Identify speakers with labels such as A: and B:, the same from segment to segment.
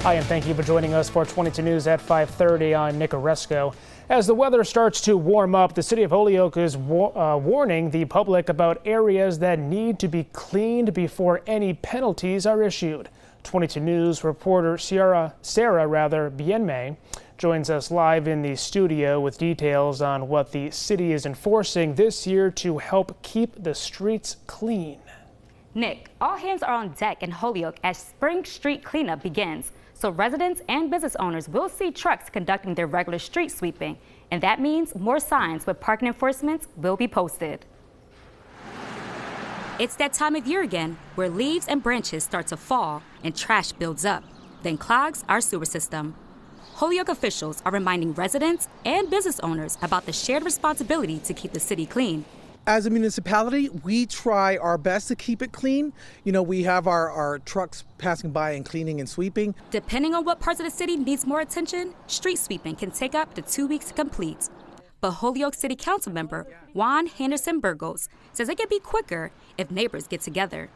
A: Hi, and thank you for joining us for 22 News at 5:30. I'm Nick Oresco. As the weather starts to warm up, the city of Holyoke is warning the public about areas that need to be cleaned before any penalties are issued. 22 News reporter Sarah Bienme joins us live in the studio with details on what the city is enforcing this year to help keep the streets clean.
B: Nick, all hands are on deck in Holyoke as Spring Street cleanup begins. So residents and business owners will see trucks conducting their regular street sweeping, and that means more signs with parking enforcement will be posted. It's that time of year again where leaves and branches start to fall and trash builds up, then clogs our sewer system. Holyoke officials are reminding residents and business owners about the shared responsibility to keep the city clean.
C: As a municipality, we try our best to keep it clean. You know, we have our trucks passing by and cleaning and sweeping.
B: Depending on what parts of the city needs more attention, street sweeping can take up to 2 weeks to complete. But Holyoke City Council member Juan Henderson Burgos says it can be quicker if neighbors get together.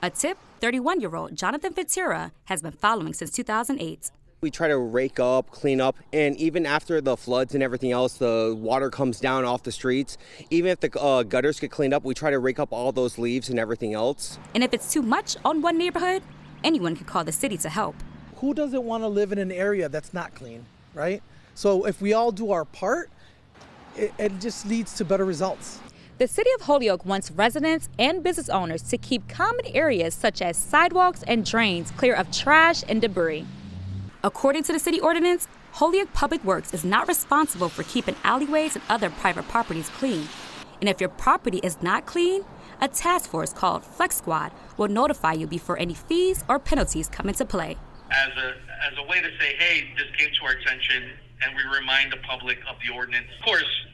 B: A tip 31-year-old Jonathan Ventura has been following since 2008.
D: We try to rake up, clean up, and even after the floods and everything else, the water comes down off the streets. Even if the gutters get cleaned up, we try to rake up all those leaves and everything else.
B: And if it's too much on one neighborhood, anyone can call the city to help.
C: Who doesn't want to live in an area that's not clean, right? So if we all do our part, it just leads to better results.
B: The city of Holyoke wants residents and business owners to keep common areas such as sidewalks and drains clear of trash and debris. According to the city ordinance, Holyoke Public Works is not responsible for keeping alleyways and other private properties clean. And if your property is not clean, a task force called Flex Squad will notify you before any fees or penalties come into play.
E: As a way to say, hey, this came to our attention, and we remind the public of the ordinance. Of course,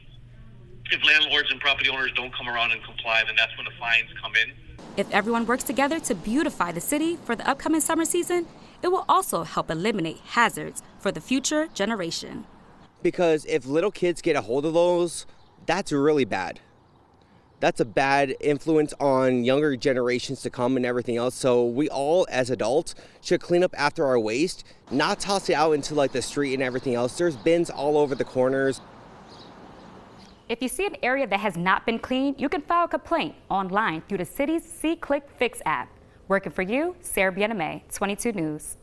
E: if landlords and property owners don't come around and comply, then that's when the fines come in.
B: If everyone works together to beautify the city for the upcoming summer season, it will also help eliminate hazards for the future generation.
D: Because if little kids get a hold of those, that's really bad. That's a bad influence on younger generations to come and everything else. So we all, as adults, should clean up after our waste, not toss it out into like the street and everything else. There's bins all over the corners.
B: If you see an area that has not been cleaned, you can file a complaint online through the city's See Click Fix app. Working for you, Sarah Bienme, 22 News.